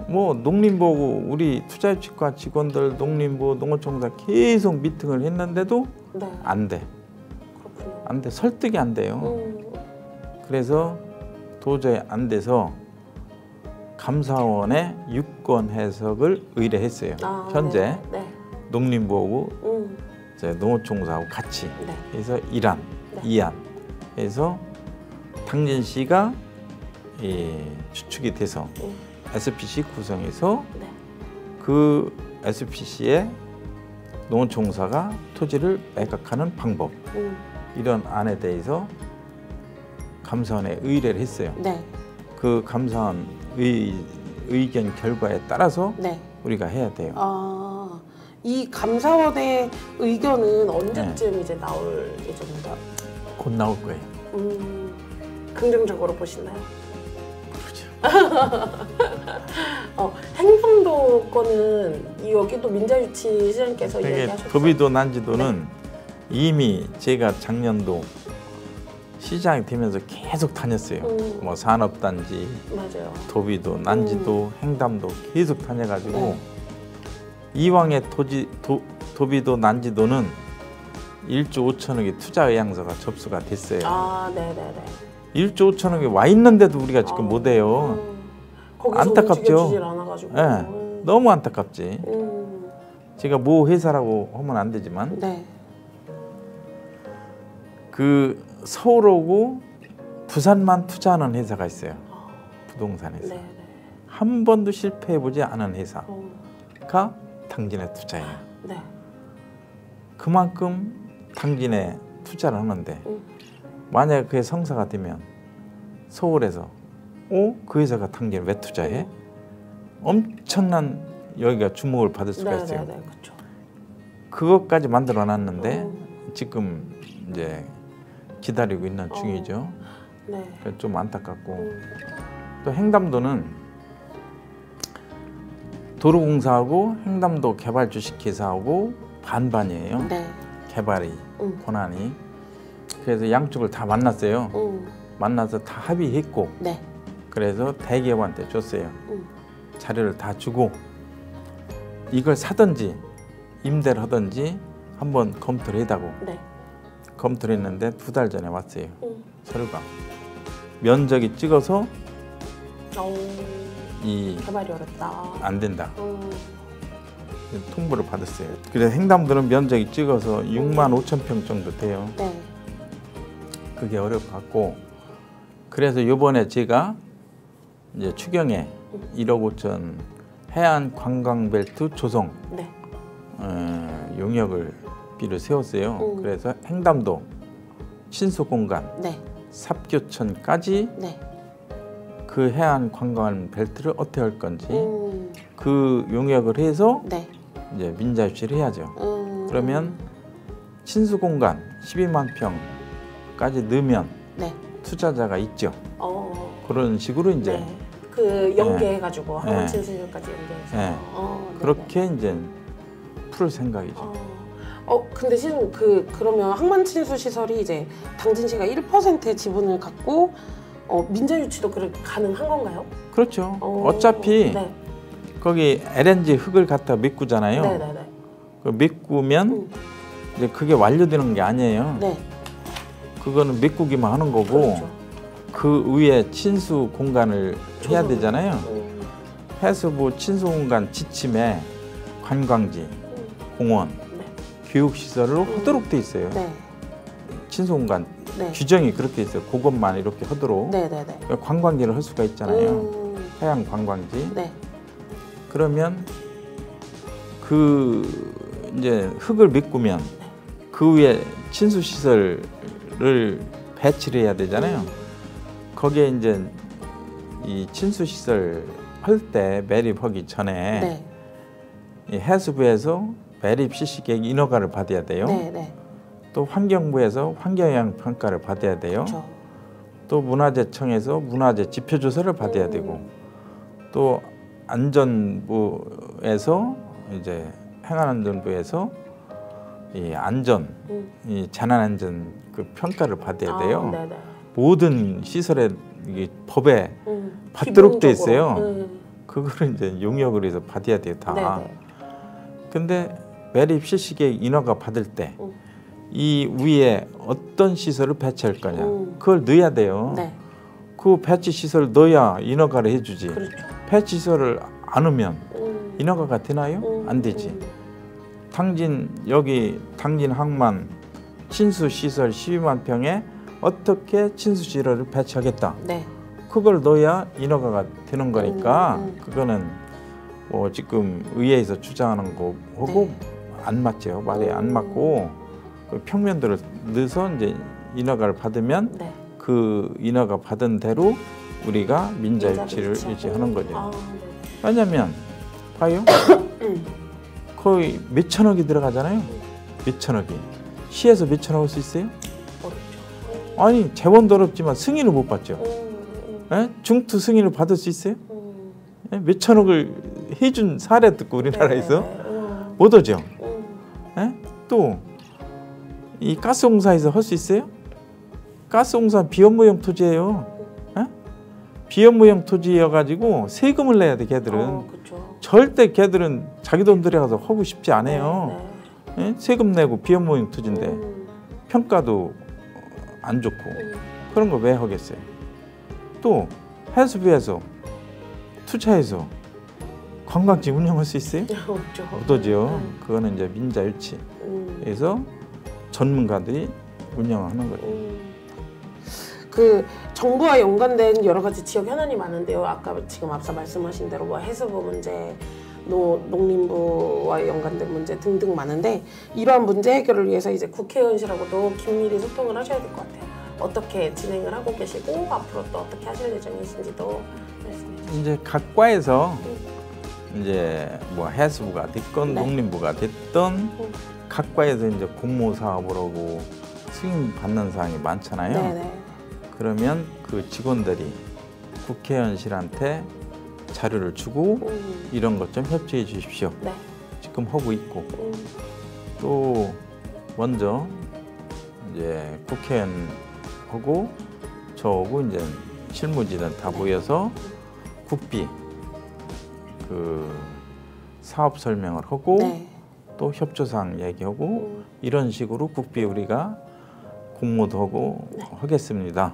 뭐 농림부고 우리 투자유치과 직원들 농림부 농어촌공사 계속 미팅을 했는데도 네. 안 돼. 그렇군요. 안 돼. 설득이 안 돼요. 그래서 도저히 안 돼서 감사원에 유권 해석을 의뢰했어요. 현재 네. 농림부하고 이제 농어촌공사하고 같이 네. 해서 1안, 네. 2안 해서 당진시가 추측이 돼서 SPC 구성해서 네. 그 SPC에 농어촌공사가 토지를 매각하는 방법 이런 안에 대해서 감사원에 의뢰를 했어요. 네. 그 감사원 의견 결과에 따라서 네. 우리가 해야 돼요. 이 감사원의 의견은 언제쯤 이제 나올 예정인가요? 곧 나올 거예요. 긍정적으로 보시나요? 그렇죠. 행담도 거는 여기도 민자유치 시장께서 얘기하셨어요. 도비도 난지도는 이미 제가 작년도 시장이 되면서 계속 다녔어요. 뭐 산업단지, 맞아요. 도비도, 난지도, 행담도 계속 다녀가지고 이왕의 도비도 난지도는 1조 5천억의 투자 의향서가 접수가 됐어요. 아, 네네네. 1조 5천억이 와 있는데도 우리가 지금 못 해요. 거기서 안타깝죠. 움직여지질 않아가지고. 네, 너무 안타깝지. 제가 모 회사라고 하면 안 되지만 네. 그 서울 오고 부산만 투자하는 회사가 있어요. 부동산 회사. 네. 한 번도 실패해보지 않은 회사가 당진에 투자해요. 네. 그만큼 당진에 투자를 하는데 만약에 그게 성사가 되면 서울에서 그 회사가 당진에 왜 투자해? 엄청난 여기가 주목을 받을 수가 있어요. 네, 그렇죠. 그것까지 만들어 놨는데 지금 이제 기다리고 있는 중이죠. 네. 그래서 좀 안타깝고 또 횡담도는 도로공사하고 횡담도 개발 주식회사하고 반반이에요. 네. 개발이 권한이. 그래서 양쪽을 다 만났어요. 만나서 다 합의했고 네. 그래서 대기업한테 줬어요. 자료를 다 주고 이걸 사든지 임대를 하든지 한번 검토를 해다고. 네. 검토를 했는데 2달 전에 왔어요. 서류가. 면적이 찍어서 이 개발이 어렵다. 안 된다. 통보를 받았어요. 그래서 횡담도는 면적이 찍어서 6만 5천 평 정도 돼요. 네. 그게 어렵고 그래서 이번에 제가 이제 추경에 1억 5천 해안 관광벨트 조성 네. 용역을 비를 세웠어요. 그래서 횡담도 신수공간 네. 삽교천까지 네. 그 해안 관광 벨트를 어떻게 할 건지 그 용역을 해서 네. 이제 민자 유치를 해야죠. 그러면 신수공간 12만 평까지 넣으면 네. 투자자가 있죠. 그런 식으로 이제 네. 그 연계해가지고 항만친수까지 연계해서. 네. 그렇게 이제 풀 생각이죠. 근데 지금 그러면 항만친수 시설이 이제 당진시가 1%의 지분을 갖고 민자 유치도 그렇게 가능한 건가요? 그렇죠. 어차피 네. 거기 LNG 흙을 갖다 메꾸잖아요. 네네네. 그 메꾸면 이제 그게 완료되는 게 아니에요. 네. 그거는 메꾸기만 하는 거고 그렇죠. 그 위에 친수 공간을 해야 되잖아요. 해수부 친수 공간 지침에 관광지, 공원, 교육시설로 하도록 돼 있어요. 네. 친수 공간 네. 규정이 그렇게 있어요. 그것만 이렇게 하도록. 네네네. 그러니까 관광지를 할 수가 있잖아요. 해양 관광지. 네. 그러면 그 이제 흙을 메꾸면 그 위에 친수 시설을 배치를 해야 되잖아요. 거기에 이제 이 친수 시설 할 때 매립하기 전에 네. 이 해수부에서 매립 실시 계획 인허가를 받아야 돼요. 네네. 또 환경부에서 환경영향 평가를 받아야 돼요. 그렇죠. 또 문화재청에서 문화재 지표 조사를 받아야 되고 또 안전부에서 이제 행안안전부에서 이 안전, 이 재난안전 그 평가를 받아야 돼요. 네네. 모든 시설에 이게 법에 받도록 돼 있어요. 기본적으로. 그거를 이제 용역을 해서 받아야 돼요, 다. 네네. 근데 매립 실시계획 인허가 받을 때 이 위에 어떤 시설을 배치할 거냐 그걸 넣어야 돼요. 네. 그 배치 시설을 넣어야 인허가를 해주지. 그렇죠. 배치 시설을 안 넣으면 인허가가 되나요? 안 되지. 여기 당진 항만 친수 시설 12만 평에 어떻게 친수 시설을 배치하겠다. 네. 그걸 넣어야 인허가가 되는 거니까 그거는 뭐 지금 의회에서 주장하는 거하고 안 맞죠. 말이 안 맞고 그 평면도를 넣어서 이제 인허가를 받으면 네. 그 인허가 받은 대로 우리가 민자 유치를 유치하는 거죠. 왜냐면 봐요. 거의 몇 천억이 들어가잖아요. 몇 천억이. 시에서 몇 천억 할 수 있어요? 어렵죠. 아니 재원도 어렵지만 승인을 못 받죠. 에? 중투 승인을 받을 수 있어요? 에? 몇 천억을 해준 사례 듣고 우리나라에서 못 오죠. 또 이 가스공사에서 할 수 있어요? 가스공사 비업무용 토지예요. 에? 비업무용 토지여가지고 세금을 내야 돼. 걔들은 그렇죠. 절대 걔들은 자기 돈 들여가서 하고 싶지 않아요. 예? 세금 내고 비용 모임 투지인데 평가도 안 좋고 그런 거 왜 하겠어요? 또 해수부에서 투자해서 관광지 운영할 수 있어요? 없죠. 못하죠. 그거는 이제 민자일치. 그래서 전문가들이 운영하는 거예요. 그 정부와 연관된 여러 가지 지역 현안이 많은데요. 아까 지금 앞서 말씀하신 대로 뭐 해수부 문제, 농림부와 연관된 문제 등등 많은데 이러한 문제 해결을 위해서 이제 국회의원실하고도 긴밀히 소통을 하셔야 될 것 같아요. 어떻게 진행을 하고 계시고 앞으로 또 어떻게 하실 예정이신지도 말씀해 주시죠. 이제 각 과에서 이제 뭐 해수부가 됐건 네. 농림부가 됐던 각 과에서 이제 공모 사업을 하고 승인 받는 사항이 많잖아요. 네네. 그러면 그 직원들이 국회의원실한테 자료를 주고 이런 것 좀 협조해 주십시오. 네. 지금 하고 있고 또 먼저 이제 국회의원하고 저하고 이제 실무진은 다 모여서 국비 그 사업 설명을 하고 네. 또 협조사항 얘기하고 이런 식으로 국비 우리가 공모도 하고 하겠습니다.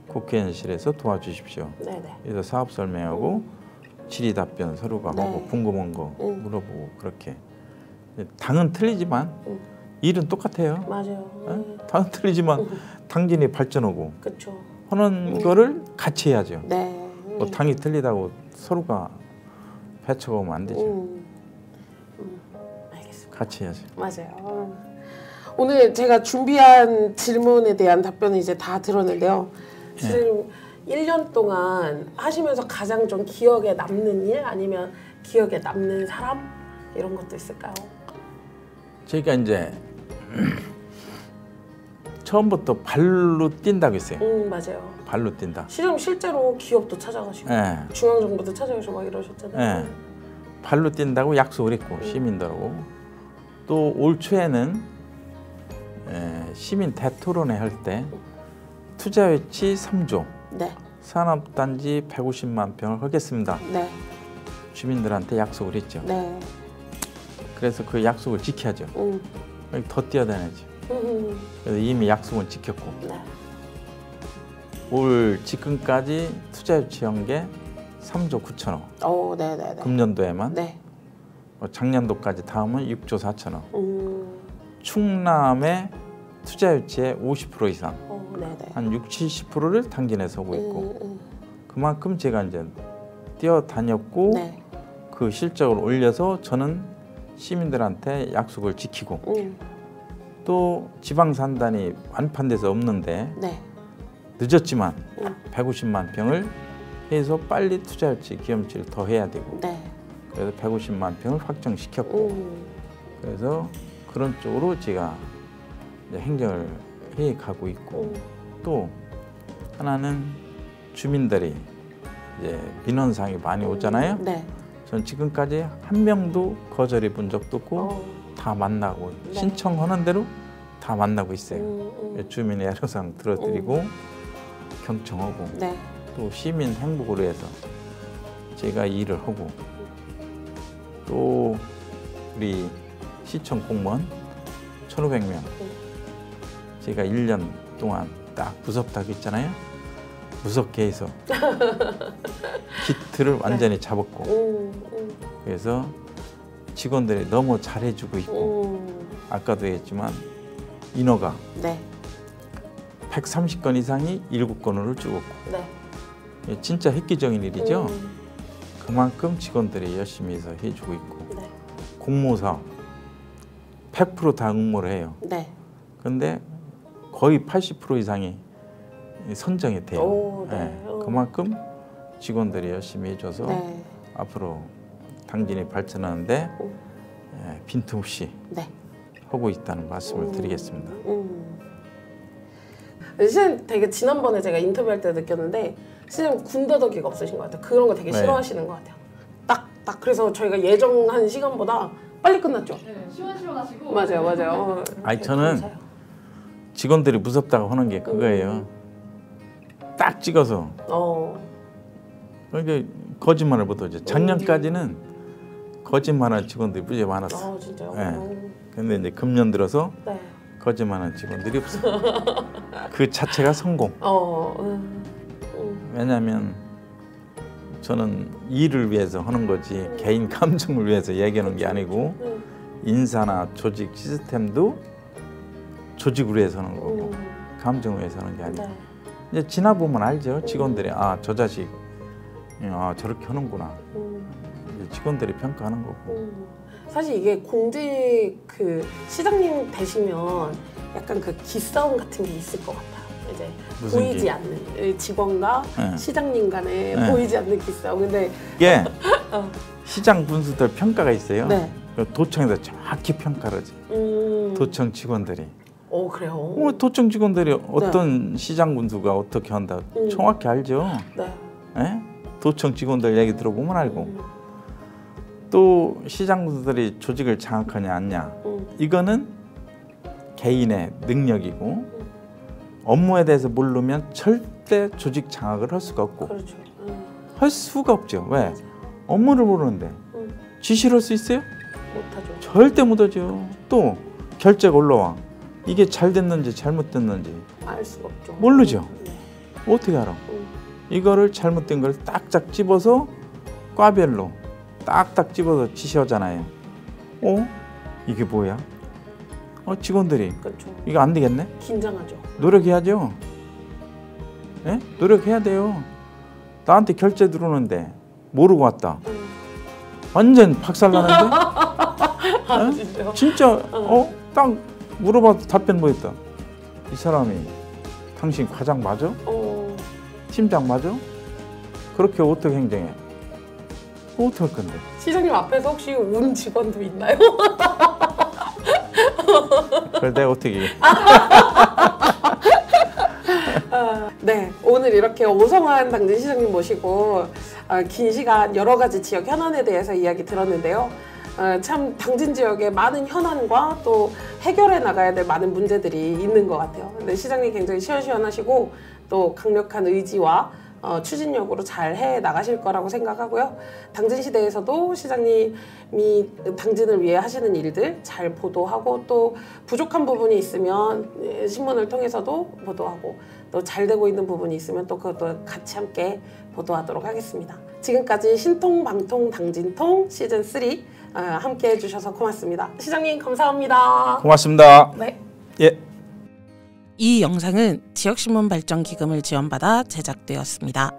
국회의원실에서 도와주십시오. 네네. 그래서 사업 설명하고 질의 답변 서로가 네. 하고 궁금한 거 물어보고 그렇게. 당은 틀리지만 일은 똑같아요. 맞아요. 어? 당은 틀리지만 당진이 발전하고 그렇죠. 하는 거를 같이 해야죠. 네. 뭐 당이 틀리다고 서로가 배척하면 안 되죠. 알겠습니다. 같이 해야죠. 맞아요. 오늘 제가 준비한 질문에 대한 답변을 이제 다 들었는데요. 지금 1년 동안 하시면서 가장 좀 기억에 남는 일 아니면 기억에 남는 사람 이런 것도 있을까요? 저희가 이제 처음부터 발로 뛴다고 했어요. 맞아요. 발로 뛴다. 실제로 기업도 찾아가시고 예. 중앙정부도 찾아가시고 막 이러셨잖아요. 예. 발로 뛴다고 약속을 했고 시민들하고 또 올 초에는 시민 대토론회 할 때 투자유치 3조 네. 산업단지 150만 평을 하겠습니다. 네. 주민들한테 약속을 했죠. 네. 그래서 그 약속을 지켜야죠. 더 뛰어다녀야죠. 그래서 이미 약속은 지켰고 네. 올 지금까지 투자유치한 게 3조 9천억. 오, 네네네. 금년도에만 네. 작년도까지 다 하면 6조 4천억. 충남의 투자유치의 50% 이상, 네네. 한 60, 70%를 당진에서 하고 있고 그만큼 제가 이제 뛰어다녔고 네. 그 실적을 올려서 저는 시민들한테 약속을 지키고 또 지방산단이 완판돼서 없는데 네. 늦었지만 150만 평을 해서 빨리 투자유치 기염치를 더 해야 되고 네. 그래서 150만 평을 확정시켰고 그래서 그런 쪽으로 제가 이제 행정을 해 가고 있고 또 하나는 주민들이 이제 민원사항이 많이 오잖아요. 네. 전 지금까지 한 명도 거절해 본 적도 없고 다 만나고 네. 신청하는 대로 다 만나고 있어요. 주민의 애로사항 들어드리고 경청하고 네. 또 시민 행복을 위해서 제가 일을 하고 또 우리 시청 공무원 1,500명 제가 1년 동안 딱 무섭다고 했잖아요. 무섭게 해서 기틀을 완전히 잡았고 그래서 직원들이 너무 잘해주고 있고 아까도 했지만 인허가 네. 130건 이상이 7건으로 죽었고 네. 진짜 획기적인 일이죠. 그만큼 직원들이 열심히 해서 해주고 있고 네. 공모사업 100% 다 응모를 해요. 네. 그런데 거의 80% 이상이 선정이 돼요. 오, 네. 예, 그만큼 직원들이 열심히 해줘서 네. 앞으로 당진이 발전하는데 빈틈없이 네. 하고 있다는 말씀을 드리겠습니다. 선생님 되게 지난번에 제가 인터뷰할 때 느꼈는데 선생님 군더더기가 없으신 것 같아요. 그런 거 되게 네. 싫어하시는 것 같아요. 딱 그래서 저희가 예정한 시간보다 빨리 끝났죠. 네, 시원시원하시고. 맞아요. 아니 저는 감사해요. 직원들이 무섭다고 하는 게 그거예요. 딱 찍어서 그러니까 거짓말을 못하죠. 작년까지는 거짓말하는 직원들이 무지 많았어. 진짜요? 예. 근데 이제 금년 들어서 네. 거짓말하는 직원들이 없어요. 그 자체가 성공. 왜냐하면 저는 일을 위해서 하는 거지 개인 감정을 위해서 얘기하는 게 아니고 인사나 조직 시스템도 조직을 위해서 하는 거고 감정을 위해서 하는 게 아니고 네. 이제 지나보면 알죠. 직원들이 아, 저 자식 저렇게 하는구나. 이제 직원들이 평가하는 거고. 사실 이게 공직 그 시장님 되시면 약간 그 기싸움 같은 게 있을 것 같아요. 이제 무슨 보이지 않는 직원과 네. 시장님 간에 네. 보이지 않는 기싸움. 근데 이게 시장 분수들 평가가 있어요. 네. 도청에서 정확히 평가를 하지. 도청 직원들이. 그래요. 도청 직원들이 어떤 시장 분수가 어떻게 한다 정확히 알죠. 네. 예? 도청 직원들 얘기 들어보면 알고. 또 시장 분수들이 조직을 장악하냐 않냐. 이거는 개인의 능력이고 업무에 대해서 모르면 절대 조직 장악을 할 수가 없고 그렇죠. 할 수가 없죠. 왜? 업무를 모르는데 지시를 할 수 있어요? 못하죠. 절대 못하죠. 또 결제가 올라와. 이게 잘 됐는지 잘못됐는지 알 수가 없죠. 모르죠. 네. 어떻게 알아? 이거를 잘못된 걸 딱딱 집어서 과별로 딱딱 집어서 지시하잖아요. 이게 뭐야? 직원들이 그렇죠. 이거 안 되겠네? 긴장하죠. 노력해야죠. 예? 노력해야 돼요. 나한테 결제 들어오는데 모르고 왔다. 완전 박살나는데? 아, 진짜요? 진짜 딱 물어봐도 답변 뭐였다. 이 사람이 당신 과장 맞아? 팀장 맞아? 그렇게 어떻게 행정해? 어떻게 할 건데? 시장님 앞에서 혹시 운 직원도 있나요? 그걸 내가 어떻게 네, 오늘 이렇게 오성환 당진 시장님 모시고 긴 시간 여러 가지 지역 현안에 대해서 이야기 들었는데요. 참 당진 지역의 많은 현안과 또 해결해 나가야 될 많은 문제들이 있는 것 같아요. 근데 시장님 굉장히 시원시원하시고 또 강력한 의지와 추진력으로 잘 해 나가실 거라고 생각하고요. 당진 시대에서도 시장님이 당진을 위해 하시는 일들 잘 보도하고 또 부족한 부분이 있으면 신문을 통해서도 보도하고 또 잘 되고 있는 부분이 있으면 또 그것도 같이 함께 보도하도록 하겠습니다. 지금까지 신통방통 당진통 시즌3 함께 해주셔서 고맙습니다. 시장님 감사합니다. 고맙습니다. 네. 예. 이 영상은 지역신문발전기금을 지원받아 제작되었습니다.